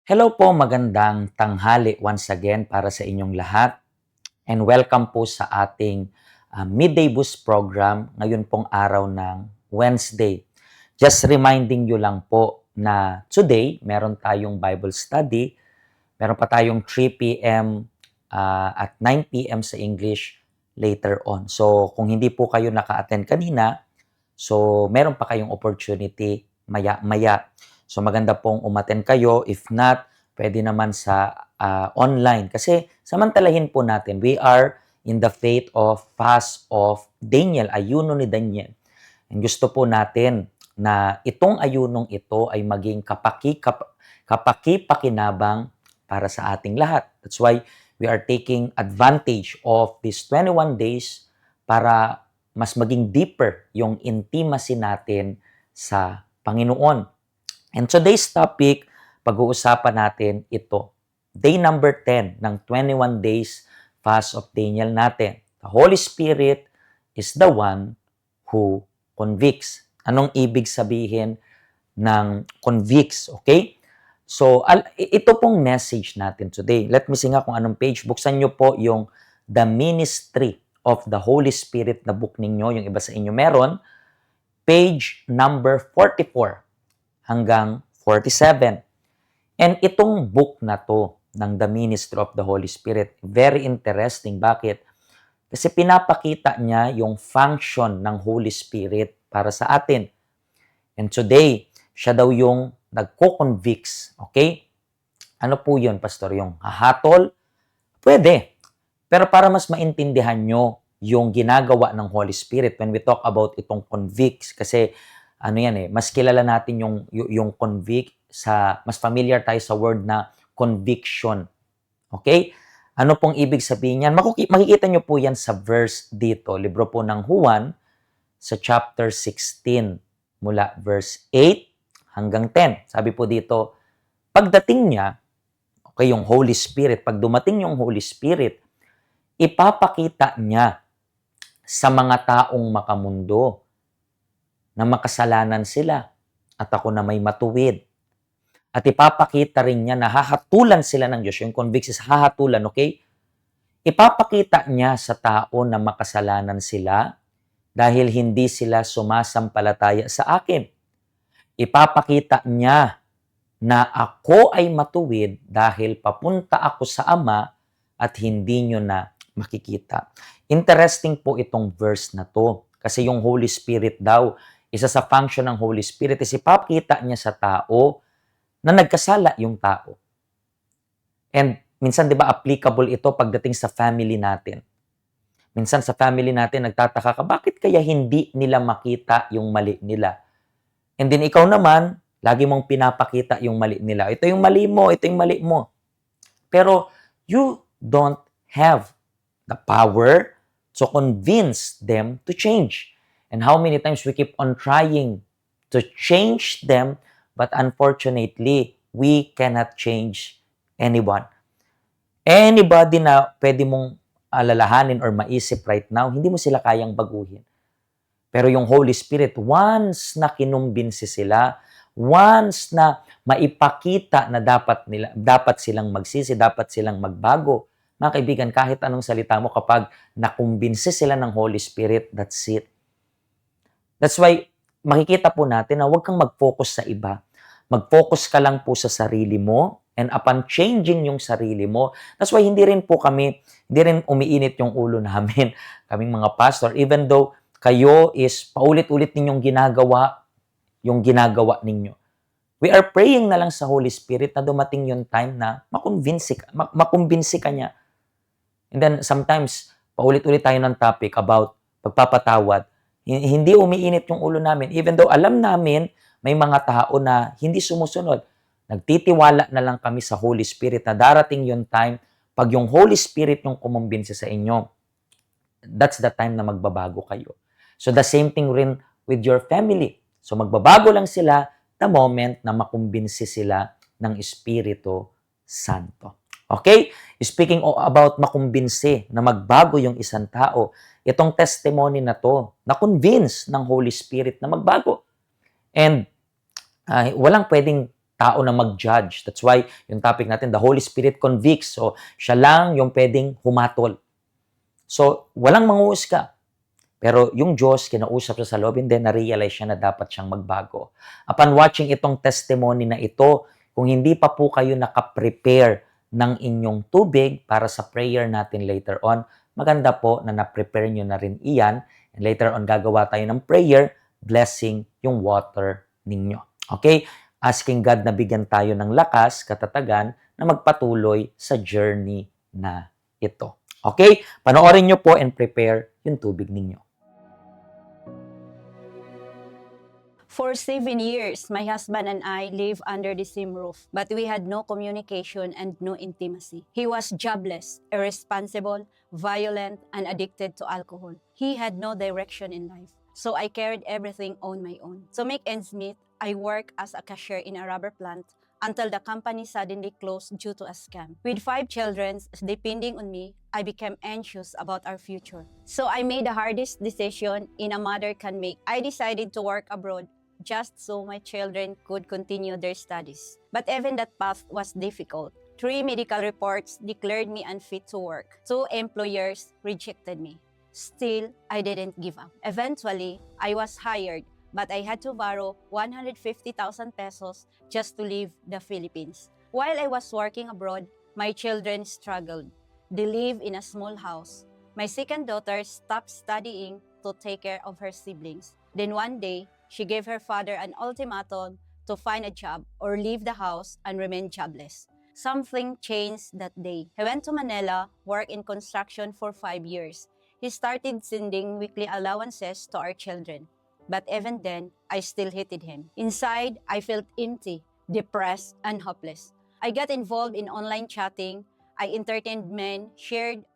Hello po, magandang tanghali once again para sa inyong lahat and welcome po sa ating Midday Boost program ngayon pong araw ng Wednesday. Just reminding you lang po na today meron tayong Bible study, meron pa tayong 3 p.m. At 9 p.m. sa English later on. So kung hindi po kayo naka-attend kanina, so meron pa kayong opportunity maya-maya. So maganda pong umattend kayo. If not, pwede naman sa online. Kasi samantalahin po natin, we are in the faith of fast of Daniel, ayuno ni Daniel. And gusto po natin na itong ayunong ito ay maging kapaki-pakinabang para sa ating lahat. That's why we are taking advantage of these 21 days para mas maging deeper yung intimacy natin sa Panginoon. And today's topic, pag-uusapan natin ito. Day number 10 ng 21 days fast of Daniel natin. The Holy Spirit is the one who convicts. Anong ibig sabihin ng convicts? Okay? So, ito pong message natin today. Let me see nga kung anong page. Buksan nyo po yung The Ministry of the Holy Spirit na book ninyo. Yung iba sa inyo meron. Page number 44 hanggang 47. And itong book na to ng The Ministry of the Holy Spirit, very interesting. Bakit? Kasi pinapakita niya yung function ng Holy Spirit para sa atin. And today, siya daw yung nagko-convicts. Okay? Ano po yun, Pastor? Yung hahatol? Pwede. Pero para mas maintindihan nyo yung ginagawa ng Holy Spirit when we talk about itong convicts, kasi ano yan mas kilala natin yung convict mas familiar tayo sa word na conviction. Okay? Ano pong ibig sabihin yan? Makikita nyo po yan sa verse dito. Libro po ng Juan sa chapter 16 mula verse 8 hanggang 10. Sabi po dito, pagdating niya, okay, yung Holy Spirit, pag dumating yung Holy Spirit, ipapakita niya sa mga taong makamundo na makasalanan sila at ako na may matuwid. At ipapakita rin niya na hahatulan sila ng Diyos. Yung convicts is hahatulan, okay? Ipapakita niya sa tao na makasalanan sila dahil hindi sila sumasampalataya sa akin. Ipapakita niya na ako ay matuwid dahil papunta ako sa Ama at hindi nyo na makikita. Interesting po itong verse na to. Kasi yung Holy Spirit daw, isa sa function ng Holy Spirit is ipapakita niya sa tao na nagkasala yung tao. And minsan, di ba, applicable ito pagdating sa family natin. Minsan sa family natin, nagtataka ka, bakit kaya hindi nila makita yung mali nila? And then ikaw naman, lagi mong pinapakita yung mali nila. Ito yung mali mo, ito yung mali mo. Pero you don't have the power to convince them to change. And how many times we keep on trying to change them, but unfortunately, we cannot change anyone. Anybody na pwede mong alalahanin or maisip right now, hindi mo sila kayang baguhin. Pero yung Holy Spirit, once na kinumbinsi sila, once na maipakita na dapat silang magsisi, dapat silang magbago, mga kaibigan, kahit anong salita mo, kapag nakumbinsi sila ng Holy Spirit, that's it. That's why, makikita po natin na huwag kang mag-focus sa iba. Mag-focus ka lang po sa sarili mo, and upon changing yung sarili mo, that's why hindi rin umiinit yung ulo namin, kaming mga pastor, even though kayo is paulit-ulit ninyong ginagawa yung ginagawa ninyo. We are praying na lang sa Holy Spirit na dumating yung time na makumbinsi ka niya. And then sometimes, paulit-ulit tayo ng topic about pagpapatawad. Hindi umiinit yung ulo namin. Even though alam namin, may mga tao na hindi sumusunod. Nagtitiwala na lang kami sa Holy Spirit na darating yung time, pag yung Holy Spirit yung kumumbinsi sa inyo, that's the time na magbabago kayo. So the same thing rin with your family. So magbabago lang sila the moment na makumbinsi sila ng Espiritu Santo. Okay? Speaking about makumbinsi na magbago yung isang tao, itong testimony na to, na-convince ng Holy Spirit na magbago. And walang pwedeng tao na mag-judge. That's why yung topic natin, the Holy Spirit convicts. So, siya lang yung pwedeng humatol. So, walang manghuhusga. Pero yung Diyos, kinausap siya sa loob, and then na-realize siya na dapat siyang magbago. Upon watching itong testimony na ito, kung hindi pa po kayo nakaprepare ng inyong tubig para sa prayer natin later on, maganda po na na-prepare nyo na rin iyan. And later on, gagawa tayo ng prayer, blessing yung water ninyo. Okay? Asking God na bigyan tayo ng lakas, katatagan, na magpatuloy sa journey na ito. Okay? Panoorin nyo po and prepare yung tubig ninyo. For 7 years, my husband and I lived under the same roof, but we had no communication and no intimacy. He was jobless, irresponsible, violent, and addicted to alcohol. He had no direction in life, so I carried everything on my own. To make ends meet, I worked as a cashier in a rubber plant until the company suddenly closed due to a scam. With 5 children depending on me, I became anxious about our future. So I made the hardest decision a mother can make. I decided to work abroad just so my children could continue their studies. But even that path was difficult. 3 medical reports declared me unfit to work. 2 employers rejected me. Still, I didn't give up. Eventually, I was hired, but I had to borrow 150,000 pesos just to leave the Philippines. While I was working abroad, my children struggled. They live in a small house. My second daughter stopped studying to take care of her siblings. Then one day, she gave her father an ultimatum to find a job or leave the house and remain jobless. Something changed that day. He went to Manila, worked in construction for 5 years. He started sending weekly allowances to our children. But even then, I still hated him. Inside, I felt empty, depressed, and hopeless. I got involved in online chatting. I entertained men, shared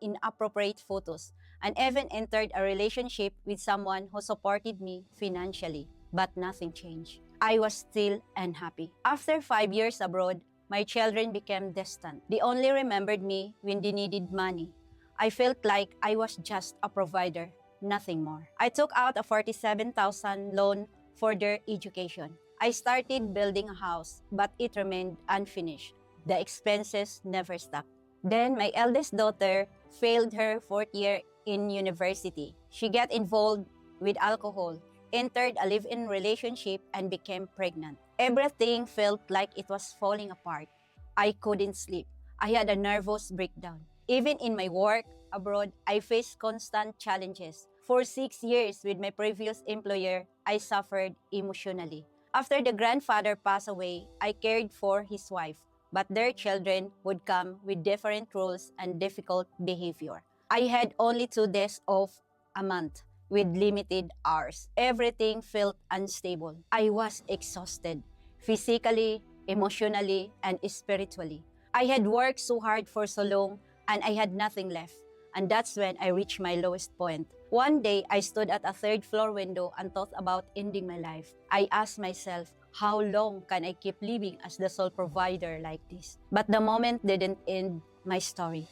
inappropriate photos, and even entered a relationship with someone who supported me financially. But nothing changed. I was still unhappy. After 5 years abroad, my children became distant. They only remembered me when they needed money. I felt like I was just a provider, nothing more. I took out a 47,000 loan for their education. I started building a house, but it remained unfinished. The expenses never stopped. Then my eldest daughter failed her 4th year in university. She got involved with alcohol, entered a live-in relationship, and became pregnant. Everything felt like it was falling apart. I couldn't sleep. I had a nervous breakdown. Even in my work abroad, I faced constant challenges. For 6 years with my previous employer, I suffered emotionally. After the grandfather passed away, I cared for his wife, but their children would come with different rules and difficult behavior. I had only 2 days off a month with limited hours. Everything felt unstable. I was exhausted, physically, emotionally, and spiritually. I had worked so hard for so long and I had nothing left. And that's when I reached my lowest point. One day, I stood at a 3rd floor window and thought about ending my life. I asked myself, how long can I keep living as the sole provider like this? But the moment didn't end my story.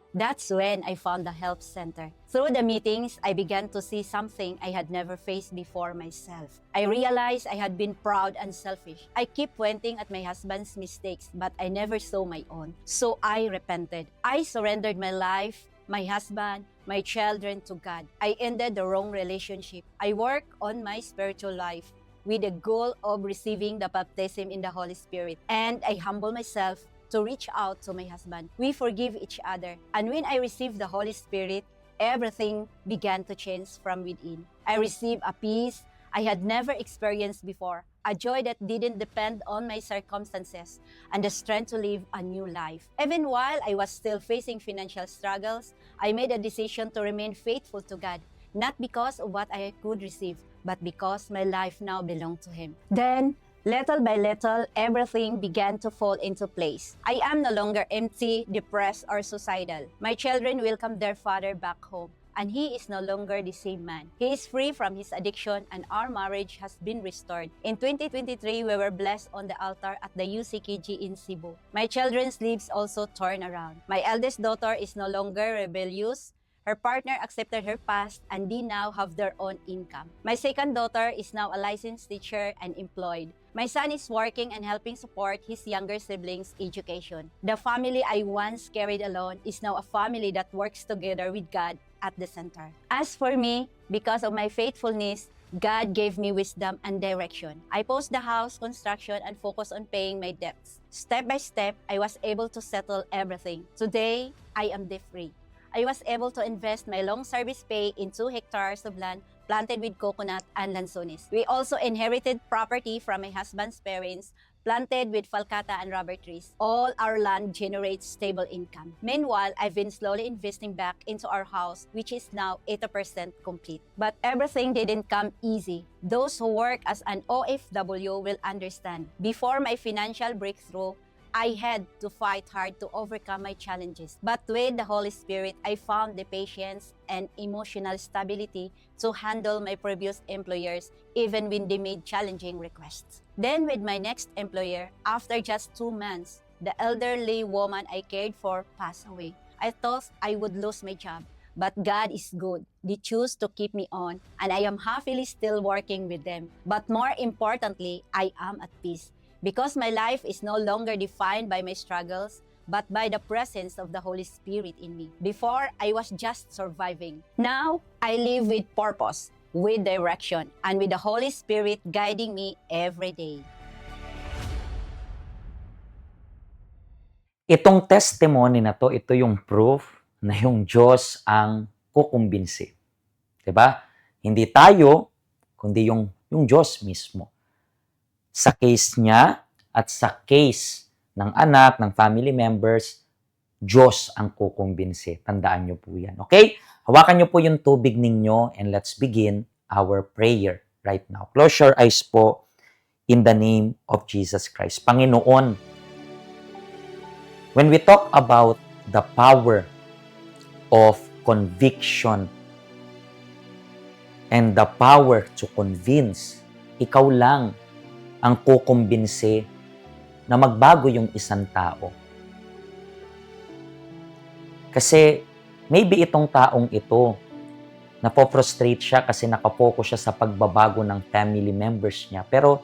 That's when I found the help center. Through the meetings, I began to see something I had never faced before myself. I realized I had been proud and selfish. I kept pointing at my husband's mistakes, but I never saw my own. So I repented. I surrendered my life, my husband, my children to God. I ended the wrong relationship. I worked on my spiritual life with the goal of receiving the baptism in the Holy Spirit. And I humble myself to reach out to my husband. We forgive each other. And when I received the Holy Spirit, everything began to change from within. I received a peace I had never experienced before, a joy that didn't depend on my circumstances, and the strength to live a new life. Even while I was still facing financial struggles, I made a decision to remain faithful to God, not because of what I could receive, but because my life now belonged to Him. Then, little by little, everything began to fall into place. I am no longer empty, depressed, or suicidal. My children welcome their father back home, and he is no longer the same man. He is free from his addiction, and our marriage has been restored. In 2023, we were blessed on the altar at the UCKG in Cebu. My children's lives also turned around. My eldest daughter is no longer rebellious. Her partner accepted her past and they now have their own income. My second daughter is now a licensed teacher and employed. My son is working and helping support his younger siblings' education. The family I once carried alone is now a family that works together with God at the center. As for me, because of my faithfulness, God gave me wisdom and direction. I paused the house construction and focused on paying my debts. Step by step, I was able to settle everything. Today, I am debt-free. I was able to invest my long service pay in 2 hectares of land planted with coconut and lanzones. We also inherited property from my husband's parents, planted with falcata and rubber trees. All our land generates stable income. Meanwhile, I've been slowly investing back into our house, which is now 80% complete. But everything didn't come easy. Those who work as an OFW will understand. Before my financial breakthrough, I had to fight hard to overcome my challenges. But with the Holy Spirit, I found the patience and emotional stability to handle my previous employers even when they made challenging requests. Then with my next employer, after just 2 months, the elderly woman I cared for passed away. I thought I would lose my job. But God is good. They choose to keep me on, and I am happily still working with them. But more importantly, I am at peace. Because my life is no longer defined by my struggles, but by the presence of the Holy Spirit in me. Before, I was just surviving. Now, I live with purpose, with direction, and with the Holy Spirit guiding me every day. Itong testimony na to, ito yung proof na yung Diyos ang kukumbinsi. 'Di ba? Hindi tayo, kundi yung Diyos mismo. Sa case niya at sa case ng anak, ng family members, Diyos ang kukumbinsi. Tandaan niyo po yan. Okay? Hawakan niyo po yung tubig ninyo and let's begin our prayer right now. Close your eyes po in the name of Jesus Christ. Panginoon, when we talk about the power of conviction and the power to convince, ikaw lang ang kukumbinsi na magbago yung isang tao. Kasi maybe itong taong ito, napo-frustrate siya kasi nakapokus siya sa pagbabago ng family members niya. Pero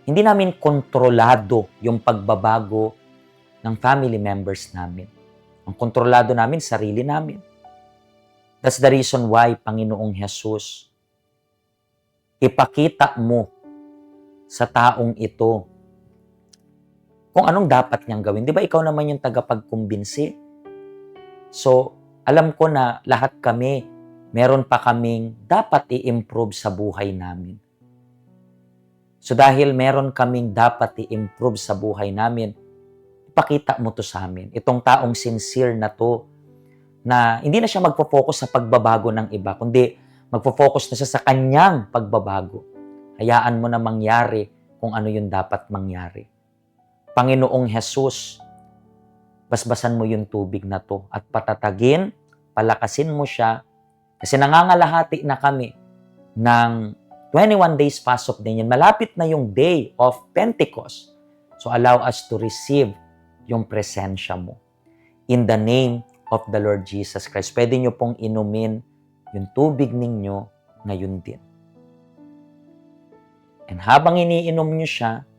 hindi namin kontrolado yung pagbabago ng family members namin. Ang kontrolado namin, sarili namin. That's the reason why, Panginoong Jesus, ipakita mo sa taong ito kung anong dapat niyang gawin. Di ba ikaw naman yung tagapagkumbinsi? So, alam ko na lahat kami, meron pa kaming dapat i-improve sa buhay namin. So, dahil meron kaming dapat i-improve sa buhay namin, ipakita mo to sa amin. Itong taong sincere na to, na hindi na siya magpo-focus sa pagbabago ng iba, kundi magpo-focus na siya sa kanyang pagbabago. Hayaan mo na mangyari kung ano yung dapat mangyari. Panginoong Jesus, basbasan mo yung tubig na to at patatagin, palakasin mo siya kasi nangangalahati na kami ng 21 days fast of Daniel. Malapit na yung day of Pentecost. So allow us to receive yung presensya mo. In the name of the Lord Jesus Christ. Pwede nyo pong inumin yung tubig ninyo ngayon din. And habang iniinom nyo siya,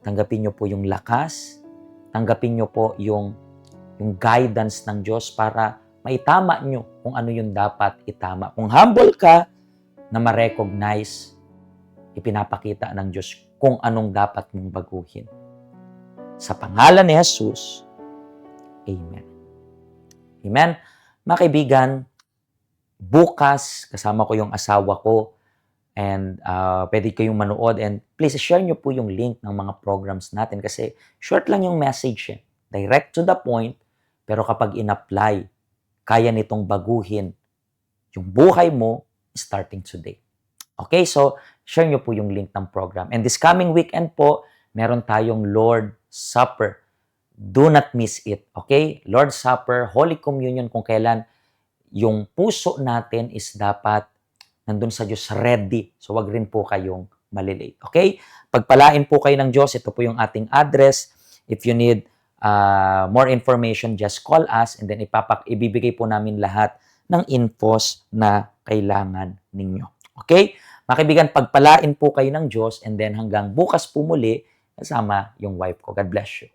tanggapin nyo po yung lakas, tanggapin nyo po yung guidance ng Diyos para maitama nyo kung ano yung dapat itama. Kung humble ka, na ma-recognize, ipinapakita ng Diyos kung anong dapat mong baguhin. Sa pangalan ni Jesus, Amen. Amen. Mga kaibigan, bukas, kasama ko yung asawa ko, and pwede kayong manood, and please share nyo po yung link ng mga programs natin kasi short lang yung message, direct to the point, pero kapag in-apply, kaya nitong baguhin yung buhay mo starting today. Okay, so share nyo po yung link ng program. And this coming weekend po, meron tayong Lord Supper. Do not miss it, okay? Lord Supper, Holy Communion, kung kailan yung puso natin is dapat nandun sa Diyos ready. So, wag rin po kayong malilate. Okay? Pagpalain po kayo ng Diyos. Ito po yung ating address. If you need more information, just call us and then ibibigay po namin lahat ng infos na kailangan ninyo. Okay? Mga kaibigan, pagpalain po kayo ng Diyos and then hanggang bukas po muli kasama yung wife ko. God bless you.